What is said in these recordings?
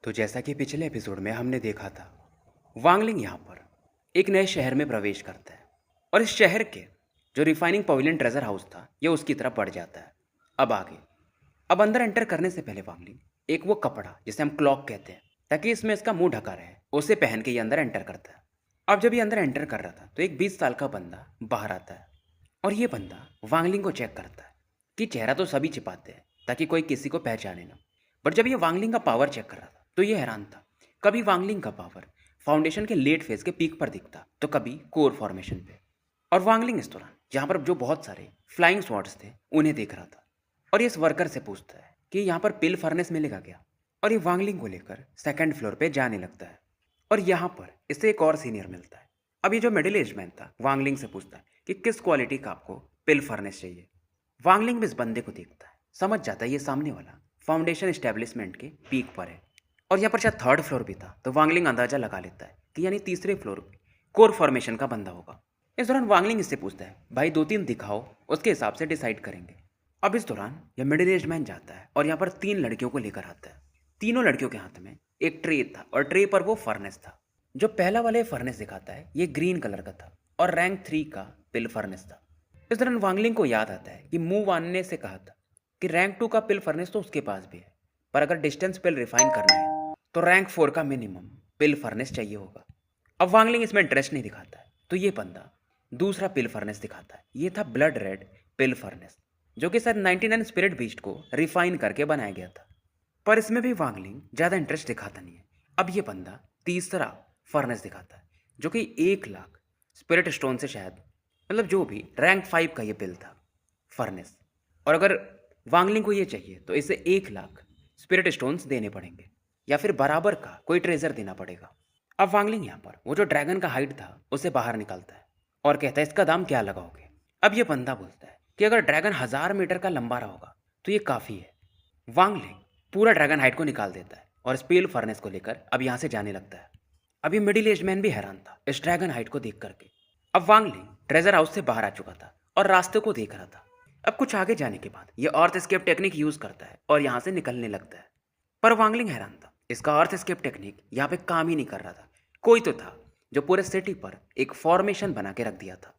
तो जैसा कि पिछले एपिसोड में हमने देखा था, वांगलिंग यहाँ पर एक नए शहर में प्रवेश करता है और इस शहर के जो रिफाइनिंग पवेलियन ट्रेजर हाउस था ये उसकी तरफ बढ़ जाता है। अब आगे, अब अंदर एंटर करने से पहले वांगलिंग एक वो कपड़ा जिसे हम क्लॉक कहते हैं, ताकि इसमें इसका मुंह ढका रहे, उसे पहन के ये अंदर एंटर करता है। अब जब ये अंदर एंटर कर रहा था तो एक 20 साल का बंदा बाहर आता है और ये बंदा वांगलिंग को चेक करता है कि चेहरा तो सभी छिपाते हैं ताकि कोई किसी को पहचाने ना। बट जब ये वांगलिंग का पावर चेक कर रहा था तो ये हैरान था, कभी वांगलिंग का पावर फाउंडेशन के लेट फेज के पीक पर दिखता तो कभी कोर फॉर्मेशन पे। और वांगलिंग इस दौरान यहाँ पर जो बहुत सारे फ्लाइंग स्वॉर्ड्स थे उन्हें देख रहा था और ये इस वर्कर से पूछता है कि यहाँ पर पिल फर्नेस मिलेगा क्या। और ये वांगलिंग को लेकर सेकंड फ्लोर पे जाने लगता है और यहाँ पर इससे एक और सीनियर मिलता है। अब ये जो मिडिल एज मैन था वांगलिंग से पूछता है कि किस क्वालिटी का आपको पिल फर्नेस चाहिए। वांगलिंग भी इस बंदे को देखता है, समझ जाता है ये सामने वाला फाउंडेशन एस्टेब्लिशमेंट के पीक पर है और यहाँ पर शायद थर्ड फ्लोर भी था, तो वांगलिंग अंदाजा लगा लेता है कि यानी तीसरे फ्लोर कोर फॉर्मेशन का बंदा होगा। इस दौरान वांगलिंग इससे पूछता है भाई 2-3 दिखाओ, उसके हिसाब से डिसाइड करेंगे। अब इस दौरान यह मिडिल एज मैन जाता है और यहाँ पर 3 लड़कियों को लेकर आता है। तीनों लड़कियों के हाथ में एक ट्रे था और ट्रे पर वो फर्नेस था। जो पहला वाले फर्नेस दिखाता है ये ग्रीन कलर का था और रैंक 3 का पिल फर्नेस था। इस दौरान वांगलिंग को याद आता है कि मुंह वान ने से कहा था कि रैंक 2 का पिल फर्नेस तो उसके पास भी है, पर अगर डिस्टेंस पिल रिफाइन करना है तो रैंक 4 का मिनिमम पिल फर्नेस चाहिए होगा। अब वांगलिंग इसमें इंटरेस्ट नहीं दिखाता है तो ये बंदा दूसरा पिल फर्नेस दिखाता है। ये था ब्लड रेड पिल फर्नेस, जो कि शायद 99 स्पिरिट बीस्ट को रिफाइन करके बनाया गया था, पर इसमें भी वांगलिंग ज़्यादा इंटरेस्ट दिखाता नहीं है। अब ये बंदा तीसरा फर्नेस दिखाता है जो कि 1 लाख स्पिरिट स्टोन से शायद, मतलब जो भी रैंक 5 का ये पिल था फर्नेस, और अगर वांगलिंग को ये चाहिए तो इसे 1 लाख स्पिरिट स्टोन्स देने पड़ेंगे या फिर बराबर का कोई ट्रेजर देना पड़ेगा। अब वांगलिंग यहाँ पर वो जो ड्रैगन का हाइट था उसे बाहर निकालता है और कहता है इसका दाम क्या लगाओगे। अब ये बंदा बोलता है कि अगर ड्रैगन 1000 मीटर का लंबा रहा होगा तो ये काफ़ी है। वांगलिंग पूरा ड्रैगन हाइट को निकाल देता है और स्पेल फर्नेस को लेकर अब यहाँ से जाने लगता है। अब ये मिडिल एज मैन भी हैरान था इस ड्रैगन हाइट को देख करके। अब वांगलिंग ट्रेजर हाउस से बाहर आ चुका था और रास्ते को देख रहा था। अब कुछ आगे जाने के बाद ये अर्थ एस्केप टेक्निक यूज करता है और यहाँ से निकलने लगता है, पर वांगलिंग हैरान था, इसका अर्थ एस्केप टेक्निक यहाँ पे काम ही नहीं कर रहा था। कोई तो था जो पूरे सिटी पर एक फॉर्मेशन बना के रख दिया था।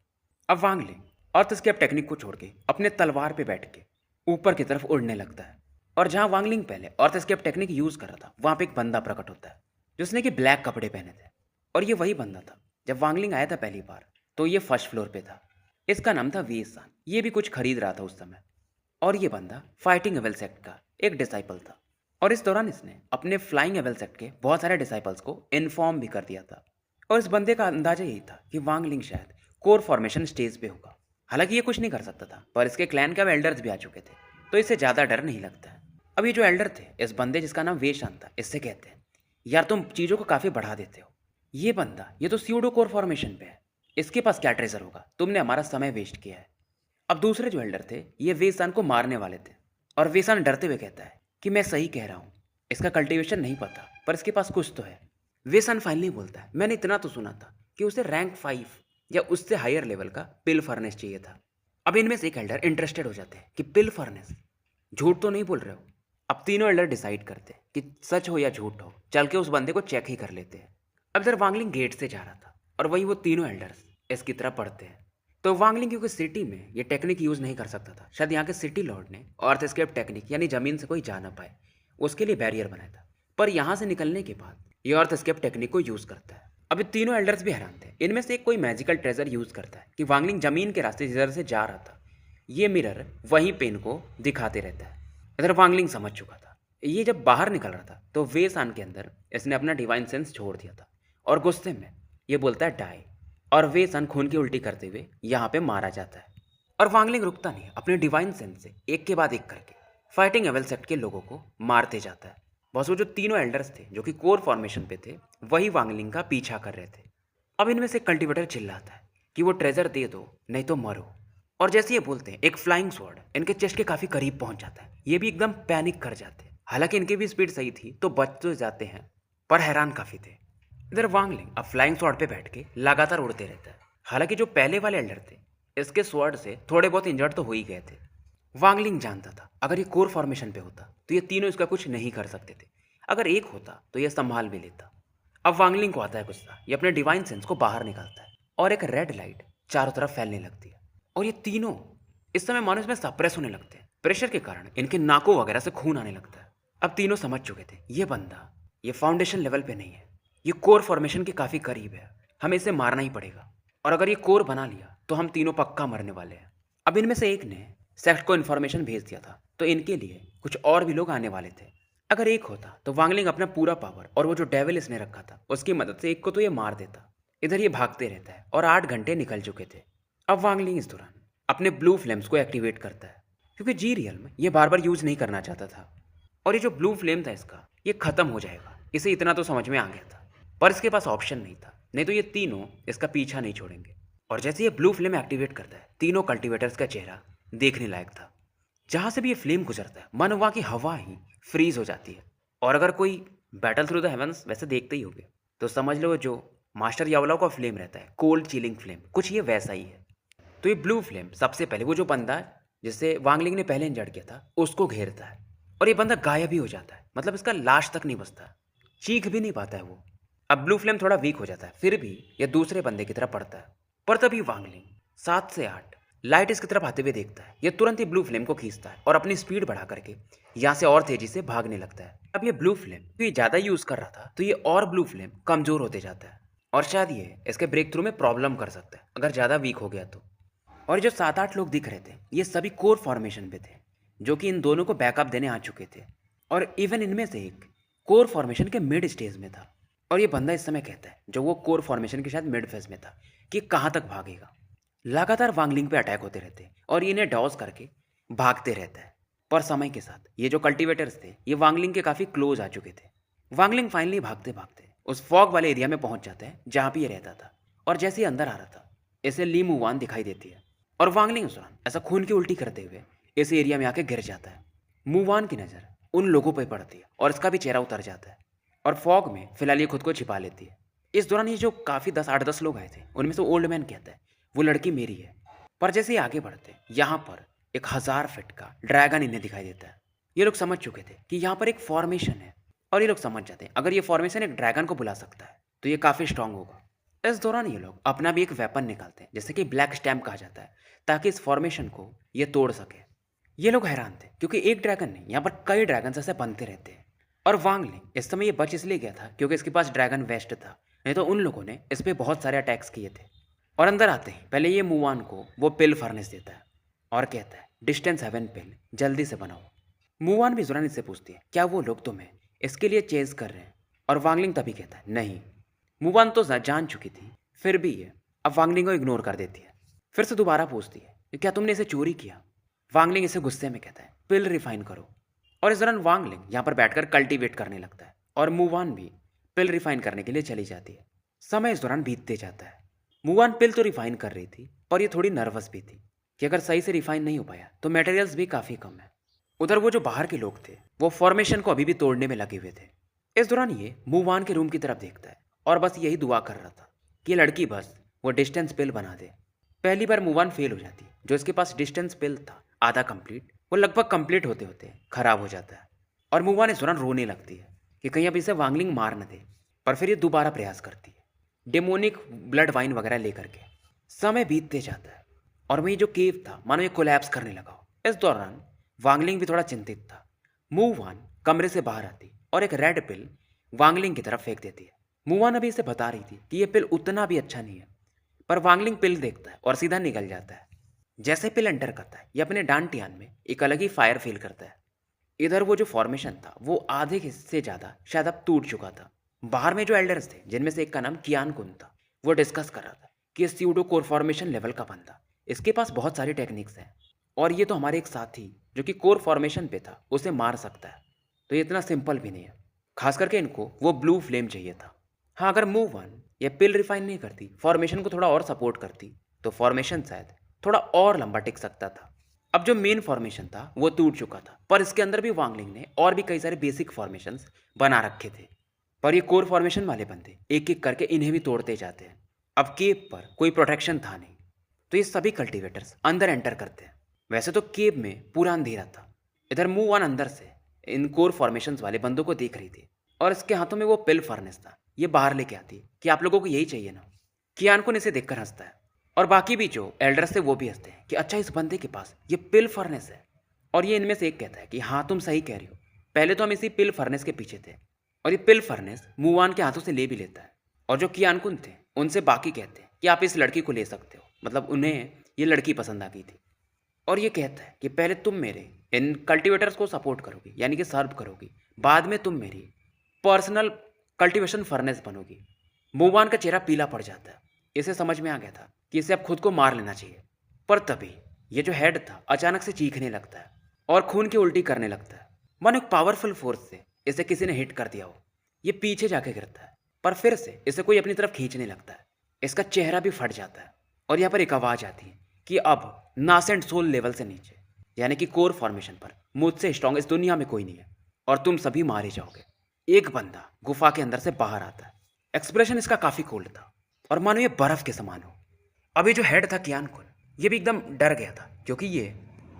अब वांगलिंग अर्थ एस्केप टेक्निक को छोड़ के अपने तलवार पे बैठ के ऊपर की तरफ उड़ने लगता है और जहाँ वांगलिंग पहले अर्थ एस्केप टेक्निक यूज कर रहा था वहाँ पे एक बंदा प्रकट होता है जिसने कि ब्लैक कपड़े पहने थे और ये वही बंदा था जब वांगलिंग आया था पहली बार तो ये फर्स्ट फ्लोर पे था। इसका नाम था वेसान, ये भी कुछ खरीद रहा था उस समय और ये बंदा फाइटिंग एवल सेक्ट का एक डिसाइपल था और इस दौरान इसने अपने फ्लाइंग एवल सेक्ट के बहुत सारे डिसाइपल्स को इन्फॉर्म भी कर दिया था और इस बंदे का अंदाजा यही था कि वांगलिंग शायद कोर फॉर्मेशन स्टेज पे होगा। हालांकि ये कुछ नहीं कर सकता था, पर इसके क्लैन के अब एल्डर्स भी आ चुके थे तो इससे ज़्यादा डर नहीं लगता है। अब ये जो एल्डर थे इस बंदे जिसका नाम वेशान था इससे कहते हैं यार तुम चीज़ों को काफ़ी बढ़ा देते हो, ये बंदा ये तो स्यूडो कोर फॉर्मेशन पे है, इसके पास क्या ट्रेजर होगा, तुमने हमारा समय वेस्ट किया है। अब दूसरे जो एल्डर थे ये वेसान को मारने वाले थे और वेसान डरते हुए कहता है कि मैं सही कह रहा हूँ, इसका कल्टीवेशन नहीं पता पर इसके पास कुछ तो है। वेसान फाइनली बोलता है मैंने इतना तो सुना था कि उसे रैंक 5 या उससे हायर लेवल का पिल फर्नेस चाहिए था। अब इनमें से एक एल्डर इंटरेस्टेड हो जाते हैं कि पिल फर्नेस, झूठ तो नहीं बोल रहे हो। अब तीनों एल्डर डिसाइड करते हैं कि सच हो या झूठ हो, चल के उस बंदे को चेक ही कर लेते हैं। अब इधर वांगलिंग गेट से जा रहा था और वही वो तीनों एल्डर्स इसकी तरफ पढ़ते हैं, तो वांगलिंग क्योंकि सिटी में ये टेक्निक यूज़ नहीं कर सकता था, शायद यहाँ के सिटी लॉर्ड ने अर्थ एस्केप टेक्निक यानी ज़मीन से कोई जा ना पाए उसके लिए बैरियर बनाया था, पर यहाँ से निकलने के बाद ये अर्थ एस्केप टेक्निक को यूज़ करता है। अभी तीनों एल्डर्स भी हैरान थे, इनमें से एक कोई मैजिकल ट्रेजर यूज़ करता है कि वांगलिंग ज़मीन के रास्ते जिधर से जा रहा था ये मिरर वहीं पे इनको दिखाते रहता है। इधर वांगलिंग समझ चुका था, ये जब बाहर निकल रहा था तो वेसान के अंदर इसने अपना डिवाइन सेंस छोड़ दिया था और गुस्से में ये बोलता है डाई, और वेसान खून की उल्टी करते हुए यहाँ पे मारा जाता है। और वांगलिंग रुकता नहीं, अपने डिवाइन सेंस से एक के बाद एक करके फाइटिंग एवल सेक्ट के लोगों को मारते जाता है। बस वो जो तीनों एल्डर्स थे जो कि कोर फॉर्मेशन पे थे वही वांगलिंग का पीछा कर रहे थे। अब इनमें से कल्टीवेटर चिल्लाता है कि वो ट्रेजर दे दो नहीं तो मरो, और जैसे ये बोलते हैं एक फ्लाइंग स्वॉर्ड इनके चेस्ट के काफ़ी करीब पहुंच जाता है। ये भी एकदम पैनिक कर जाते हैं, हालांकि इनकी भी स्पीड सही थी तो बच तो जाते हैं पर हैरान काफ़ी थे। इधर वांगलिंग अब फ्लाइंग स्वॉर्ड पे बैठ के लगातार उड़ते रहता है, हालांकि जो पहले वाले एल्डर थे इसके स्वॉर्ड से थोड़े बहुत इंजर्ड तो हो ही गए थे। वांगलिंग जानता था अगर ये कोर फॉर्मेशन पे होता तो ये तीनों इसका कुछ नहीं कर सकते थे। अगर एक होता तो ये संभाल भी लेता। अब वांगलिंग को आता है गुस्सा, ये अपने डिवाइन सेंस को बाहर निकालता है और एक रेड लाइट चारों तरफ फैलने लगती है। और ये तीनों इस समय मानो इसमें सप्रेस होने लगते हैं। प्रेशर के कारण इनके नाकों वगैरह से खून आने लगता है। अब तीनों समझ चुके थे ये बंदा ये फाउंडेशन लेवल पे नहीं है, ये कोर फॉर्मेशन के काफ़ी करीब है, हमें इसे मारना ही पड़ेगा। और अगर ये कोर बना लिया तो हम तीनों पक्का मरने वाले हैं। अब इनमें से एक ने सेक्ट को इन्फॉर्मेशन भेज दिया था, तो इनके लिए कुछ और भी लोग आने वाले थे। अगर एक होता तो वांगलिंग अपना पूरा पावर और वो जो डेविल इसने रखा था उसकी मदद से एक को तो ये मार देता। इधर ये भागते रहता है और 8 घंटे निकल चुके थे। अब वांगलिंग इस दौरान अपने ब्लू फ्लेम्स को एक्टिवेट करता है, क्योंकि जी रियल में ये बार बार यूज नहीं करना चाहता था। और ये जो ब्लू फ्लेम था इसका ये खत्म हो जाएगा, इसे इतना तो समझ में आ गया था। पर इसके पास ऑप्शन नहीं था, नहीं तो ये तीनों इसका पीछा नहीं छोड़ेंगे। और जैसे ये ब्लू फ्लेम एक्टिवेट करता है, तीनों कल्टिवेटर्स का चेहरा देखने लायक था। जहां से भी ये फ्लेम गुजरता है मन वहाँ की हवा ही फ्रीज हो जाती है। और अगर कोई बैटल थ्रू द हेवंस वैसे देखते ही होगे तो समझ लो जो मास्टर यावलाओ का फ्लेम रहता है, कोल्ड चिलिंग फ्लेम, कुछ ये वैसा ही है। तो ये ब्लू फ्लेम सबसे पहले वो जो बंदा जिससे वांगलिंग ने पहले इंजर्ड किया था उसको घेरता है और ये बंदा गायब ही हो जाता है, मतलब इसका लाश तक नहीं बचता, चीख भी नहीं पाता है वो। अब ब्लू फ्लेम थोड़ा वीक हो जाता है, फिर भी ये दूसरे बंदे की तरफ पड़ता है। पर तभी वांगलिंग 7 से 8 लाइट इसकी तरफ आते हुए देखता है। ये तुरंत ही ब्लू फ्लेम को खींचता है और अपनी स्पीड बढ़ा करके यहाँ से और तेजी से भागने लगता है। अब ये ब्लू फ्लेम ये ज़्यादा यूज़ कर रहा था तो ये और ब्लू फ्लेम कमज़ोर होते जाता है और शायद ये इसके ब्रेक थ्रू में प्रॉब्लम कर सकता है अगर ज़्यादा वीक हो गया तो। और जो 7-8 लोग दिख रहे थे ये सभी कोर फॉर्मेशन पे थे, जो कि इन दोनों को बैकअप देने आ चुके थे। और इवन इनमें से एक कोर फॉर्मेशन के मिड स्टेज में था। और ये बंदा इस समय कहता है, जो वो कोर फॉर्मेशन के शायद मिड फेज में था, कि कहाँ तक भागेगा। लगातार वांगलिंग पे अटैक होते रहते हैं और ये इन्हें डॉज करके भागते रहता है। पर समय के साथ ये जो कल्टिवेटर्स थे ये वांगलिंग के काफ़ी क्लोज आ चुके थे। वांगलिंग फाइनली भागते भागते उस फॉग वाले एरिया में पहुंच जाता है जहाँ पे ये रहता था। और जैसे ही अंदर आ रहा था इसे ली मुवान दिखाई देती है और वांगलिंग उस दौरान ऐसा खून की उल्टी करते हुए इस एरिया में आके गिर जाता है। मुवान की नज़र उन लोगों पर पड़ती है और इसका भी चेहरा उतर जाता है और फॉग में फिलहाल ये खुद को छिपा लेती है। इस दौरान ये जो काफ़ी 8-10 लोग आए थे उनमें से ओल्ड मैन कहता है वो लड़की मेरी है। पर जैसे ही आगे बढ़ते यहाँ पर एक 1000 फीट का ड्रैगन इन्हें दिखाई देता है। ये लोग समझ चुके थे कि यहाँ पर एक फॉर्मेशन है और ये लोग समझ जाते हैं अगर ये फॉर्मेशन एक ड्रैगन को बुला सकता है तो ये काफ़ी स्ट्रांग होगा। इस दौरान ये लोग अपना भी एक वेपन निकालते हैं जैसे कि ब्लैक स्टैम्प कहा जाता है, ताकि इस फॉर्मेशन को ये तोड़ सके। ये लोग हैरान थे क्योंकि एक ड्रैगन नहीं, यहाँ पर कई ड्रैगन ऐसे बनते रहते हैं। और वांगलिंग इस समय ये बच इसलिए गया था क्योंकि इसके पास ड्रैगन वेस्ट था, नहीं तो उन लोगों ने इस पर बहुत सारे अटैक्स किए थे। और अंदर आते ही पहले ये मुवान को वो पिल फर्नेस देता है और कहता है डिस्टेंस हेवन पिल जल्दी से बनाओ। मुवान भी जुरानी से पूछती है क्या वो लोग तुम्हें इसके लिए चेज कर रहे हैं, और वांगलिंग तभी कहता है नहीं। मुवान तो जान चुकी थी, फिर भी ये अब वांगलिंग को इग्नोर कर देती है। फिर से दोबारा पूछती है क्या तुमने इसे चोरी किया। वांगलिंग इसे गुस्से में कहता है पिल रिफाइन करो। और इस दौरान वांगलिंग यहाँ पर बैठकर कल्टीवेट करने लगता है और मुवान भी पिल रिफाइन करने के लिए चली जाती है। समय इस दौरान बीतते जाता है। मुवान पिल तो रिफाइन कर रही थी पर ये थोड़ी नर्वस भी थी कि अगर सही से रिफाइन नहीं हो पाया तो मटेरियल्स भी काफ़ी कम है। उधर वो जो बाहर के लोग थे वो फॉर्मेशन को अभी भी तोड़ने में लगे हुए थे। इस दौरान ये मुवान के रूम की तरफ देखता है और बस यही दुआ कर रहा था कि लड़की बस वो डिस्टेंस पिल बना दे। पहली बार मुवान फेल हो जाती है। जो इसके पास डिस्टेंस पिल था आधा कंप्लीट, वो लगभग कंप्लीट होते होते खराब हो जाता है और मुवान इस दौरान रोने लगती है कि कहीं अब इसे वांगलिंग मार न दे। पर फिर ये दोबारा प्रयास करती है डेमोनिक ब्लड वाइन वगैरह लेकर के। समय बीतते जाता है और वही जो केव था मानो ये कोलैप्स करने लगा हो। इस दौरान वांगलिंग भी थोड़ा चिंतित था। मुवान कमरे से बाहर आती और एक रेड पिल वांगलिंग की तरफ फेंक देती है। मुवान अभी इसे बता रही थी कि ये पिल उतना भी अच्छा नहीं है, पर वांगलिंग पिल देखता है और सीधा निकल जाता है। जैसे पिल एंटर करता है ये अपने डांटियान में एक अलग ही फायर फील करता है। इधर वो जो फॉर्मेशन था वो आधे से ज़्यादा शायद अब टूट चुका था। बाहर में जो एल्डर्स थे जिनमें से एक का नाम कियान कुन था, वो डिस्कस कर रहा था कि स्यूडो कोर फॉर्मेशन लेवल का बंदा, इसके पास बहुत सारी टेक्निक्स हैं और ये तो हमारे एक साथी जो कि कोर फॉर्मेशन पे था उसे मार सकता है, तो ये इतना सिंपल भी नहीं है। खास करके इनको वो ब्लू फ्लेम चाहिए था। हाँ, अगर मुवान ये पिल रिफाइन नहीं करती, फॉर्मेशन को थोड़ा और सपोर्ट करती, तो फॉर्मेशन शायद थोड़ा और लंबा टिक सकता था। अब जो मेन फॉर्मेशन था वो टूट चुका था, पर इसके अंदर भी वांगलिंग ने और भी कई सारे बेसिक फॉर्मेशंस बना रखे थे। पर ये कोर फॉर्मेशन वाले बंदे एक एक करके इन्हें भी तोड़ते जाते हैं। अब केव पर कोई प्रोटेक्शन था नहीं, तो ये सभी कल्टिवेटर्स अंदर एंटर करते हैं। वैसे तो केव में पूरा अंधेरा था। इधर मुवान अंदर से इन कोर फॉर्मेशंस वाले बंदों को देख रही थी और इसके हाथों में वो पिल फर्नेस था। ये बाहर लेके आती है कि आप लोगों को यही चाहिए ना। कियान इसे देखकर हंसता है और बाकी भी जो एल्डर्स थे वो भी हंसते हैं कि अच्छा इस बंदे के पास ये पिल फर्नेस है। और ये इनमें से एक कहता है कि हाँ तुम सही कह रही हो, पहले तो हम इसी पिल फर्नेस के पीछे थे। और ये पिल फर्नेस मूवान के हाथों से ले भी लेता है। और जो कियान थे उनसे बाकी कहते हैं कि आप इस लड़की को ले सकते हो, मतलब उन्हें ये लड़की पसंद आ गई थी। और ये कहता है कि पहले तुम मेरे इन कल्टीवेटर्स को सपोर्ट करोगी, यानी कि सर्व करोगी, बाद में तुम मेरी पर्सनल कल्टीवेशन फर्नेस बनोगी। मूवान का चेहरा पीला पड़ जाता है। इसे समझ में आ गया था कि इसे अब खुद को मार लेना चाहिए। पर तभी ये जो हेड था अचानक से चीखने लगता है और खून की उल्टी करने लगता है, मानो एक पावरफुल फोर्स से इसे किसी ने हिट कर दिया हो। ये पीछे जाके गिरता है, पर फिर से इसे कोई अपनी तरफ खींचने लगता है। इसका चेहरा भी फट जाता है और यहाँ पर एक आवाज़ आती है कि अब नासेंट सोल लेवल से नीचे, यानी कि कोर फॉर्मेशन पर मुझसे स्ट्रांग इस दुनिया में कोई नहीं है और तुम सभी मारे जाओगे। एक बंदा गुफा के अंदर से बाहर आता है। एक्सप्रेशन इसका काफ़ी कोल्ड था और मानो ये बर्फ के समान हो। अब ये जो हेड था कियान कुन, ये भी एकदम डर गया था क्योंकि ये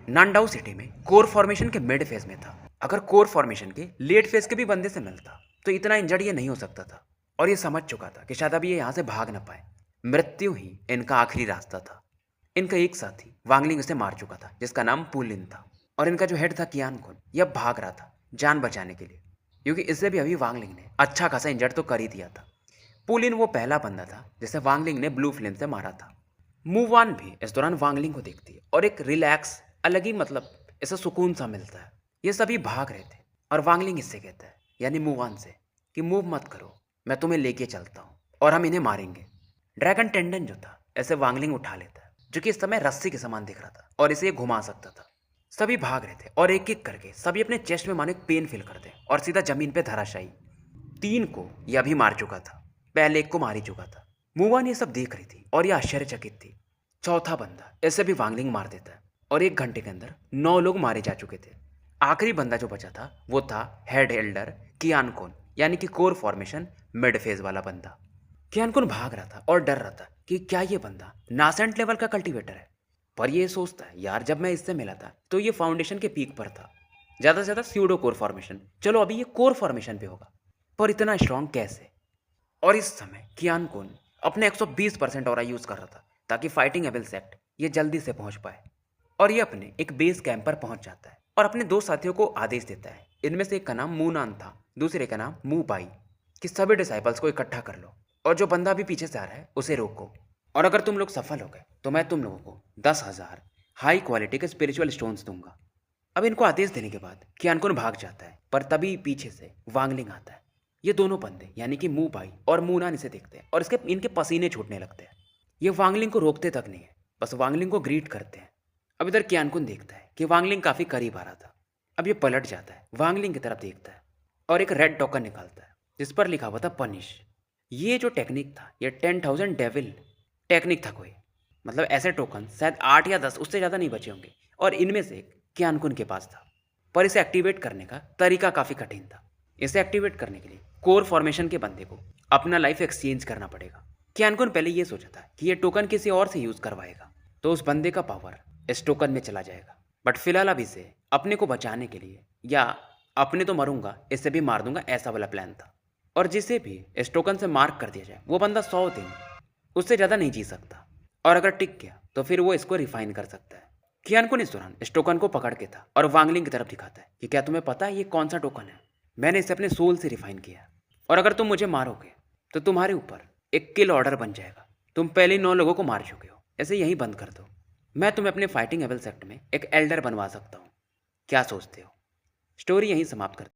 नांडाउ सिटी में कोर फॉर्मेशन के मिड फेज में था। अगर कोर फॉर्मेशन के लेट फेज के भी बंदे से मिलता तो इतना इंजर्ड ये नहीं हो सकता था। और ये समझ चुका था कि शायद अभी ये यहाँ से भाग ना पाए, मृत्यु ही इनका आखिरी रास्ता था। इनका एक साथी वांगलिंग उसे मार चुका था जिसका नाम पुलिन था, और इनका जो हेड था कियान कुन यह भाग रहा था जान बचाने के लिए, क्योंकि इससे भी अभी वांगलिंग ने अच्छा खासा इंजर्ड तो कर ही दिया था। पुलिन वो पहला बंदा था जिसे वांगलिंग ने ब्लू फ्लेम से मारा था। मूवान भी इस दौरान वांगलिंग को देखती है और एक रिलैक्स अलग ही मतलब इसे सुकून सा मिलता है। ये सभी भाग रहे थे और वांगलिंग इससे कहता है, यानी मूवान से, कि मूव मत करो, मैं तुम्हें लेके चलता हूँ और हम इन्हें मारेंगे। ड्रैगन टेंडन जो था ऐसे वांगलिंग उठा लेता है, जो कि इस समय रस्सी के समान दिख रहा था और इसे घुमा सकता था। सभी भाग रहे थे और एक एक करके सभी अपने चेस्ट में मानो एक पेन फील करते और सीधा जमीन पे धराशायी। 3 को यह भी मार चुका था, पहले 1 को मार ही चुका था। मूवान ये सब देख रही थी और यह आश्चर्यचकित थी। चौथा बंदा ऐसे भी वांगलिंग मार देता है और 1 घंटे के अंदर 9 लोग मारे जा चुके थे। आखिरी बंदा जो बचा था वो था हेड एल्डर कियान कुन, यानी कि कोर फॉर्मेशन मिड फेज वाला बंदा। कियान कुन भाग रहा था और डर रहा था कि क्या ये बंदा नासेंट लेवल का कल्टीवेटर है। पर ये सोचता है, यार जब मैं इससे मिला था तो ये फाउंडेशन के पीक पर था, ज़्यादा से ज़्यादा स्यूडो कोर फॉर्मेशन, चलो अभी ये कोर फॉर्मेशन पे होगा, पर इतना स्ट्रांग कैसे। और इस समय कियान कुन अपने 120% ऑरा यूज़ कर रहा था ताकि फाइटिंग एबल सेक्ट ये जल्दी से पहुंच पाए। और ये अपने एक बेस कैंप पर पहुंच जाता है और अपने 2 साथियों को आदेश देता है। इनमें से एक का नाम मूनान था, दूसरे का नाम मू बाई, कि सभी डिसाइपल्स को इकट्ठा कर लो और जो बंदा भी पीछे से आ रहा है उसे रोको। और अगर तुम लोग सफल हो गए तो मैं तुम लोगों को 10,000 हाई क्वालिटी के स्पिरिचुअल स्टोन्स दूंगा। अब इनको आदेश देने के बाद कियान कुन भाग जाता है, पर तभी पीछे से वांगलिंग आता है। ये दोनों बंदे यानी कि मू बाई और मूनान इसे देखते हैं और इनके पसीने छूटने लगते हैं। ये वांगलिंग को रोकते तक नहीं है, बस वांगलिंग को ग्रीट करते हैं। अब इधर कियान कुन देखता है कि वांगलिंग काफ़ी करीब आ रहा था। अब ये पलट जाता है, वांगलिंग की तरफ देखता है और एक रेड टोकन निकालता है जिस पर लिखा हुआ था पनिश। ये जो टेक्निक था ये 10,000 डेविल टेक्निक था कोई, मतलब ऐसे टोकन शायद 8 या 10 उससे ज़्यादा नहीं बचे होंगे और इनमें से एक कियान कुन के पास था। पर इसे एक्टिवेट करने का तरीका काफ़ी कठिन था। इसे एक्टिवेट करने के लिए कोर फॉर्मेशन के बंदे को अपना लाइफ एक्सचेंज करना पड़ेगा। कियान कुन पहले ये सोचा था कि ये टोकन किसी और से यूज़ करवाएगा तो उस बंदे का पावर इस टोकन में चला जाएगा, बट फिलहाल अब इसे अपने को बचाने के लिए, या अपने तो मरूंगा इससे भी मार दूंगा, ऐसा वाला प्लान था। और जिसे भी इस टोकन से मार्क कर दिया जाए वो बंदा 100 दिन उससे ज़्यादा नहीं जी सकता, और अगर टिक गया तो फिर वो इसको रिफाइन कर सकता है। कियान कुन इस दौरान इस टोकन को पकड़ के था और वांगलिंग की तरफ दिखाता है कि क्या तुम्हें पता है ये कौन सा टोकन है, मैंने इसे अपने सोल से रिफाइन किया और अगर तुम मुझे मारोगे तो तुम्हारे ऊपर एक किल ऑर्डर बन जाएगा। तुम पहले 9 लोगों को मार चुके हो, ऐसे यहीं बंद कर दो। मैं तुम्हें अपने फाइटिंग एबल सेक्ट में एक एल्डर बनवा सकता हूँ, क्या सोचते हो। स्टोरी यहीं समाप्त करते